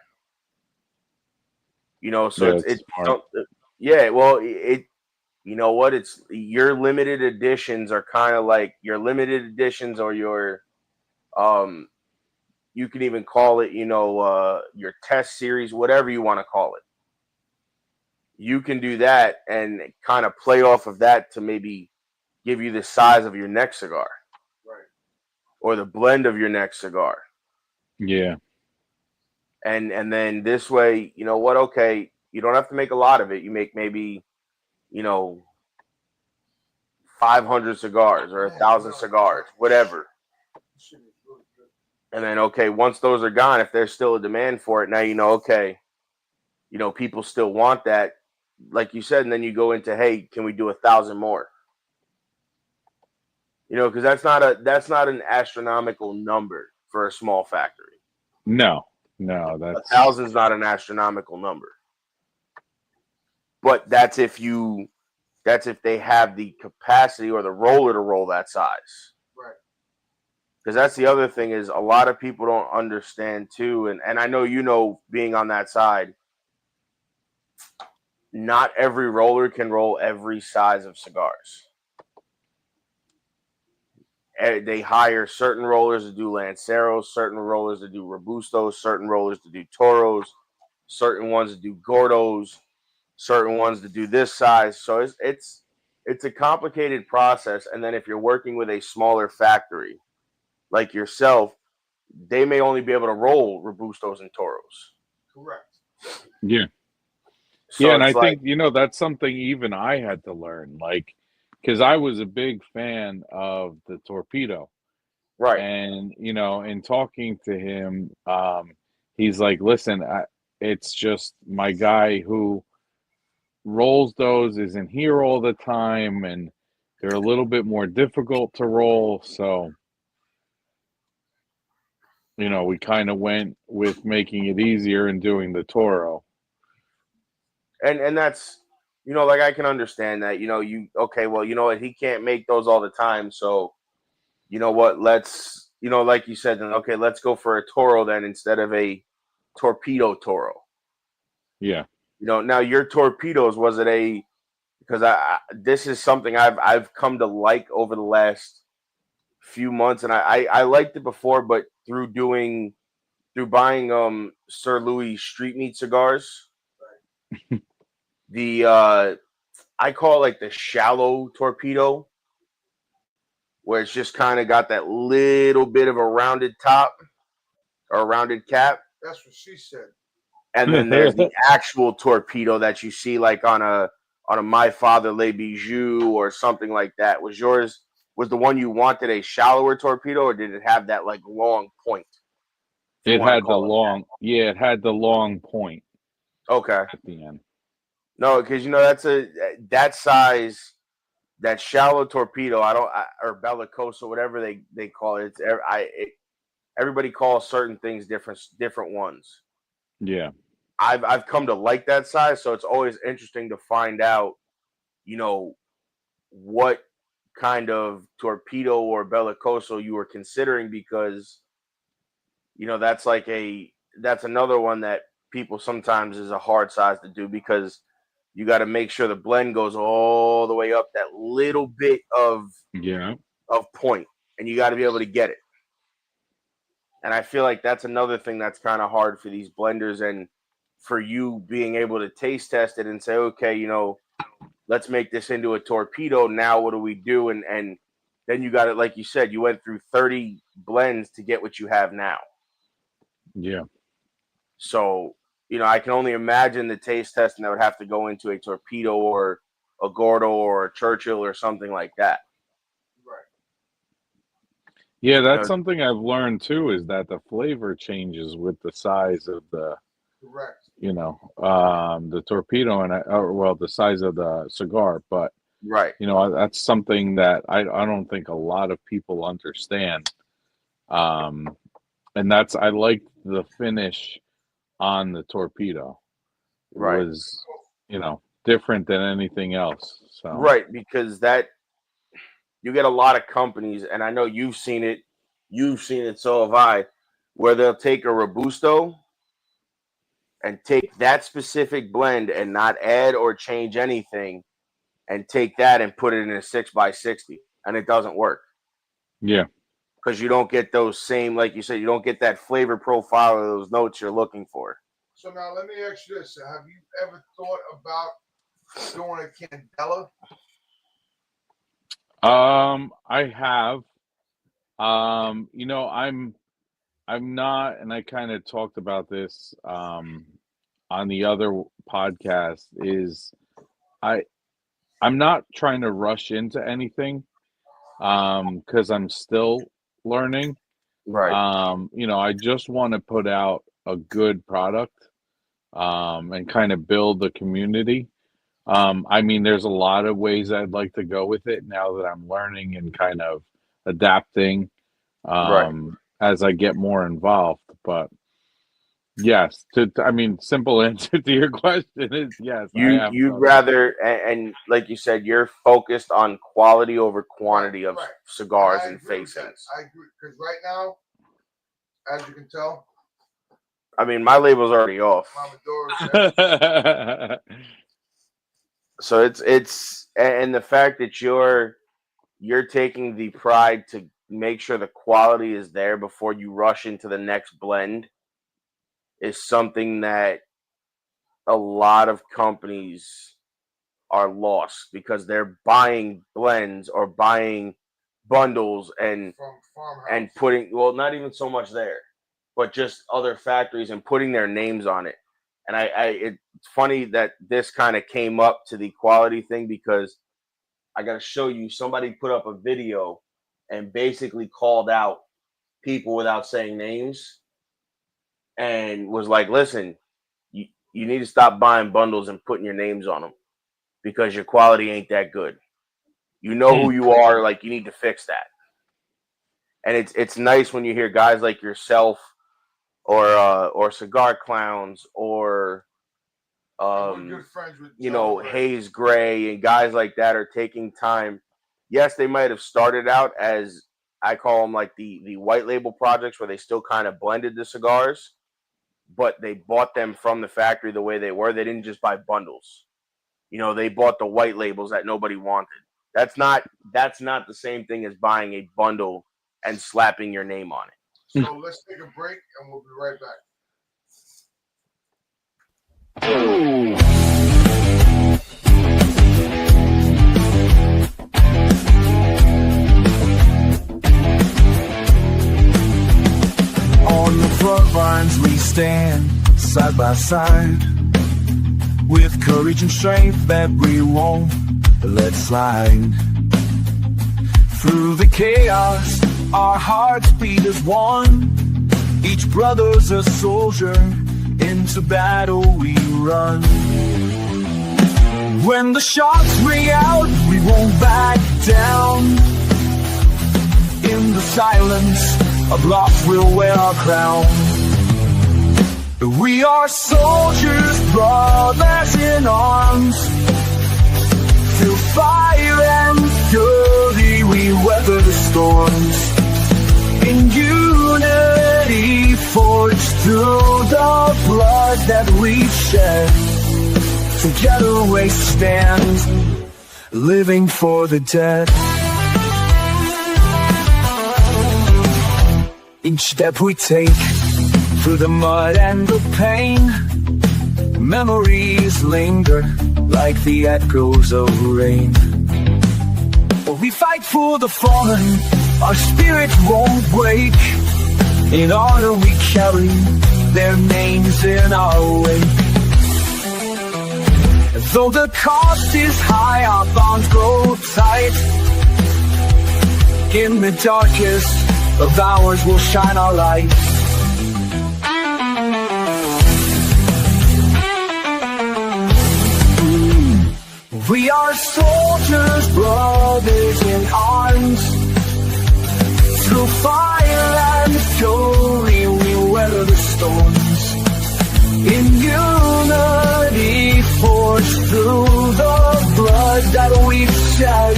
So yeah, it's smart. yeah, well, it what, it's your limited editions are kind of like your limited editions, or your you can even call it your test series, whatever you want to call it. You can do that and kind of play off of that to maybe give you the size of your next cigar. Right. or the blend of your next cigar. Yeah. And then this way, you know what? Okay, you don't have to make a lot of it. You make maybe, 500 cigars or 1,000 cigars, whatever. And then, okay, once those are gone, if there's still a demand for it, now okay, people still want that, like you said, and then you go into, hey, can we do 1,000 more? Because that's not an astronomical number for a small factory. No, that's 1,000 is not an astronomical number. But that's if they have the capacity or the roller to roll that size. Right. Because that's the other thing is a lot of people don't understand too, and I know being on that side, not every roller can roll every size of cigars. They hire certain rollers to do Lanceros, certain rollers to do Robustos, certain rollers to do Toros, certain ones to do Gordos, certain ones to do this size. So it's a complicated process. And then if you're working with a smaller factory like yourself, they may only be able to roll Robustos and Toros. Correct. yeah. So Yeah, and I it's like, think, that's something even I had to learn, like, because I was a big fan of the Torpedo. right. And, in talking to him, he's like, listen, it's just my guy who rolls those isn't here all the time, and they're a little bit more difficult to roll. So, we kind of went with making it easier and doing the Toro. And that's, like I can understand that, okay, well, you know what, he can't make those all the time. So, you know what, let's, like you said, then, okay, let's go for a Toro then instead of a Torpedo Toro. Yeah. Now your torpedoes, was it because this is something I've come to like over the last few months, and I liked it before, but through buying Sir Louis Street Meat cigars, the I call it like the shallow torpedo, where it's just kind of got that little bit of a rounded top or a rounded cap. That's what she said. And then there's the actual torpedo that you see like on a My Father Le Bijou or something like that. Was the one you wanted a shallower torpedo, or did it have that like long point? It had the long, it had the long point. Okay. At the end. No, because that's that size, that shallow torpedo. Or bellicoso, whatever they call it. Everybody calls certain things different ones. Yeah. I've come to like that size, so it's always interesting to find out, what kind of torpedo or bellicoso you were considering, because that's another one that people sometimes is a hard size to do, because you got to make sure the blend goes all the way up that little bit of point, and you got to be able to get it. And I feel like that's another thing that's kind of hard for these blenders, and for you being able to taste test it and say, okay, let's make this into a torpedo. Now what do we do? And then you got it, like you said, you went through 30 blends to get what you have now. Yeah. So, I can only imagine the taste testing that would have to go into a torpedo or a Gordo or a Churchill or something like that. Right. Yeah, that's something I've learned too, is that the flavor changes with the size of the, correct, the torpedo and the size of the cigar. But right, that's something that I don't think a lot of people understand. And I like the finish on the torpedo. Right. It was, different than anything else. So right, because you get a lot of companies, and I know you've seen it, so have I, where they'll take a Robusto and take that specific blend and not add or change anything, and take that and put it in a 6x60, and it doesn't work. Yeah. Because you don't get those same, like you said, you don't get that flavor profile or those notes you're looking for. So now let me ask you this. Have you ever thought about doing a Candela? I have, You know, I'm not, and I kind of talked about this on the other podcast. Is I I'm not trying to rush into anything because I'm still learning. Right. You know, I just want to put out a good product and kind of build the community. I mean, there's a lot of ways I'd like to go with it now that I'm learning and kind of adapting Right. as I get more involved. But yes, I mean, simple answer to your question is yes, I am. You'd brother. rather, and like you said, you're focused on quality over quantity of Right. cigars I and agree with that. facings. I agree because right now, as you can tell, I mean, my label's already off, Mama Dora's. so it's and the fact that you're taking the pride to make sure the quality is there before you rush into the next blend is something that a lot of companies are lost because they're buying blends or buying bundles and From farmhouse. and putting, well, not even so much there, but just other factories and putting their names on it. And it's funny that this kind of came up to the quality thing because I got to show you, somebody put up a video and basically called out people without saying names and was like, listen, you need to stop buying bundles and putting your names on them because your quality ain't that good. You know who you are, like you need to fix that. And it's nice when you hear guys like yourself or Cigar Clowns or I'm good friends with you John know, Gray. Hayes Gray and guys like that are taking time. Yes, they might have started out as, I call them like the white label projects where they still kind of blended the cigars, but they bought them from the factory the way they were. They didn't just buy bundles. You know, they bought the white labels that nobody wanted. That's not the same thing as buying a bundle and slapping your name on it. So let's take a break and we'll be right back. On the front lines we stand, side by side, with courage and strength that we won't let slide. Through the chaos, our hearts beat as one. Each brother's a soldier, into battle we run. When the shots ring out, we won't back down. In the silence of loss, we'll wear our crown. We are soldiers, brothers in arms. Through fire and fury, we weather the storms. In unity, forged through the blood that we've shed. Together we stand, living for the dead. Each step we take through the mud and the pain, memories linger like the echoes of rain. We fight for the fallen, our spirit won't break. In honor we carry their names in our wake. Though the cost is high, our bonds grow tight. In the darkest of hours we'll shine our light. We are soldiers, brothers in arms. Through fire and fury we weather the storms. In unity, forged through the blood that we've shed.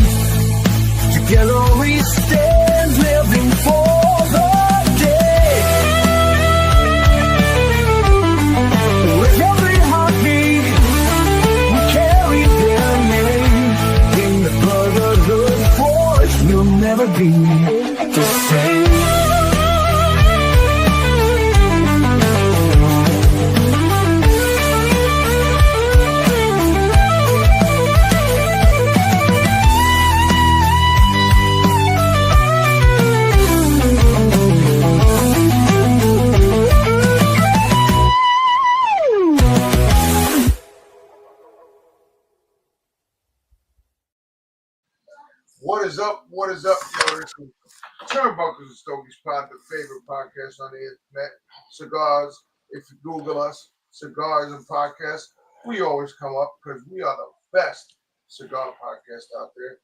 Together we stand, living for the day. With every heartbeat, we carry their name. In the brotherhood force, you'll never be the same. What is up? What is up, yo? This is Turnbuckles and Stogies Pod, the favorite podcast on the internet. Cigars, if you Google us, cigars and podcasts, we always come up because we are the best cigar podcast out there.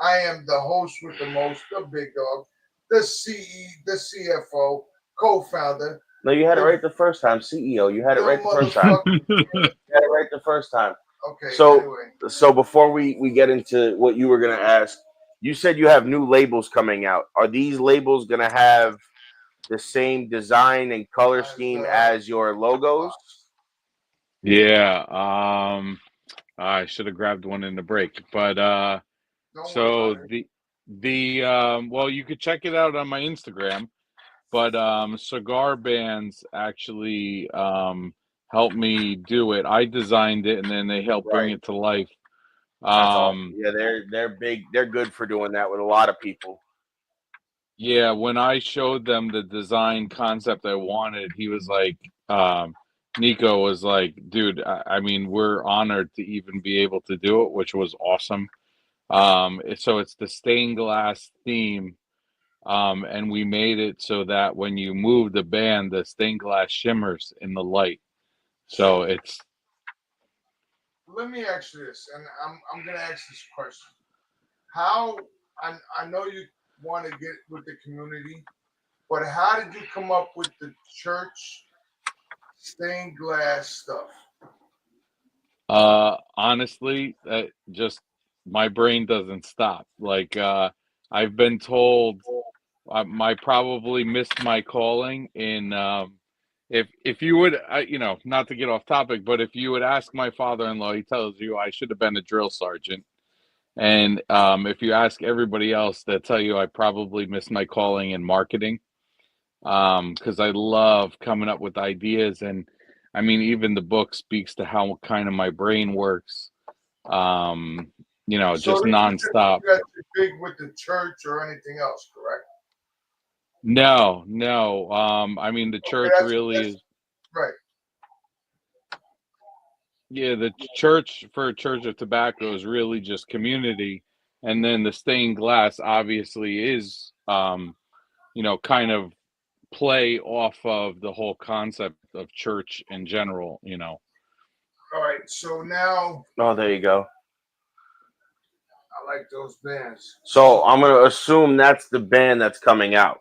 I am the host with the most, the big dog, the CFO, co-founder. No, you had it right the first time, CEO. You had it right the first time. You had it right the first time. Okay. So, anyway. so before we get into what you were gonna ask, you said you have new labels coming out. Are these labels gonna have the same design and color scheme as your logos? Yeah. I should have grabbed one in the break, but so well, you could check it out on my Instagram. But Cigar Bands actually helped me do it. I designed it, and then they helped bring it to life. That's awesome. Yeah, they're big. They're good for doing that with a lot of people. Yeah, when I showed them the design concept I wanted, he was like, Nico was like, dude, I mean, we're honored to even be able to do it, which was awesome. So it's the stained glass theme. And we made it so that when you move the band, the stained glass shimmers in the light. So it's. Let me ask you this, and I'm going to ask this question. How, I know you want to get with the community, but how did you come up with the church stained glass stuff? Honestly, just my brain doesn't stop. Like, I've been told I probably missed my calling in if you would not to get off topic, but if you would ask my father-in-law, he tells you I should have been a drill sergeant. And if you ask everybody else, they'll tell you I probably missed my calling in marketing, because I love coming up with ideas. And I mean, even the book speaks to how kind of my brain works. So just nonstop. You guys are big with the church or anything else, correct? No. I mean, the church really is right. Yeah, the church for Church of Tobacco is really just community, and then the stained glass obviously is, kind of play off of the whole concept of church in general. All right, so now. Oh, there you go. I like those bands. So I'm gonna assume that's the band that's coming out.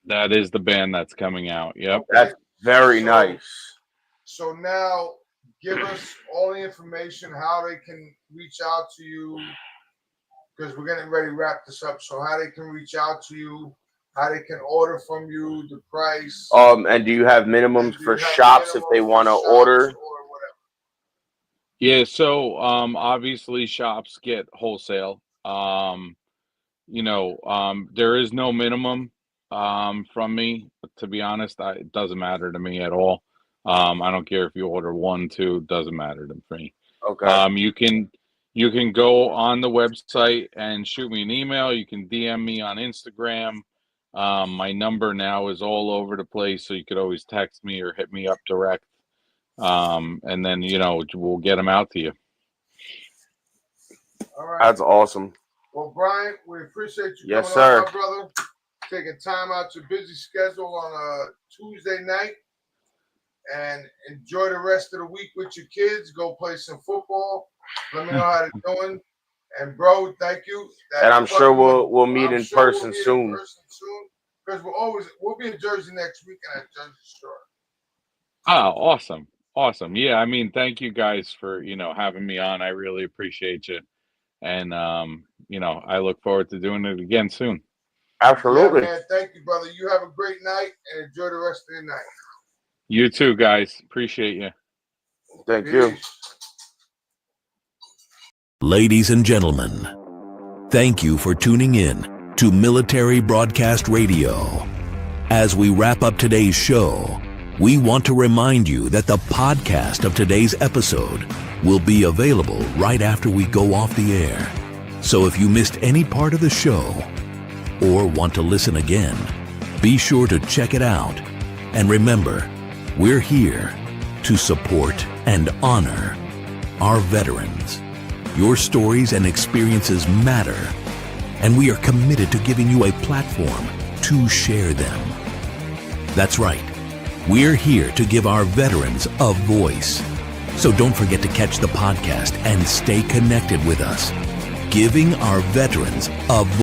That is the band that's coming out. Yep. That's very nice. So now give us all the information, how they can reach out to you, because we're getting ready to wrap this up. So how they can reach out to you, how they can order from you, the price. And do you have minimums for shops if they want to order? Yeah, so obviously shops get wholesale. There is no minimum from me, to be honest. It doesn't matter to me at all. I don't care if you order 1, 2, doesn't matter to me. Okay. You can go on the website and shoot me an email. You can DM me on Instagram. My number now is all over the place, so you could always text me or hit me up direct. And then, we'll get them out to you. All right. That's awesome. Well, Brian, we appreciate you yes, coming sir. on, my brother. Taking time out your busy schedule on a Tuesday night. And enjoy the rest of the week with your kids. Go play some football. Let me know how they're doing. And bro, thank you. And I'm sure we'll meet in person soon. Because we'll be in Jersey next week at Jersey Shore. Oh, awesome. Yeah, I mean, thank you guys for having me on. I really appreciate you. And I look forward to doing it again soon. Absolutely. Yeah, man, thank you, brother. You have a great night and enjoy the rest of your night. You too, guys. Appreciate you. Thank you. Ladies and gentlemen, thank you for tuning in to Military Broadcast Radio. As we wrap up today's show, we want to remind you that the podcast of today's episode will be available right after we go off the air. So if you missed any part of the show or want to listen again, be sure to check it out. And remember, we're here to support and honor our veterans. Your stories and experiences matter, and we are committed to giving you a platform to share them. That's right. We're here to give our veterans a voice. So don't forget to catch the podcast and stay connected with us. Giving our veterans a voice.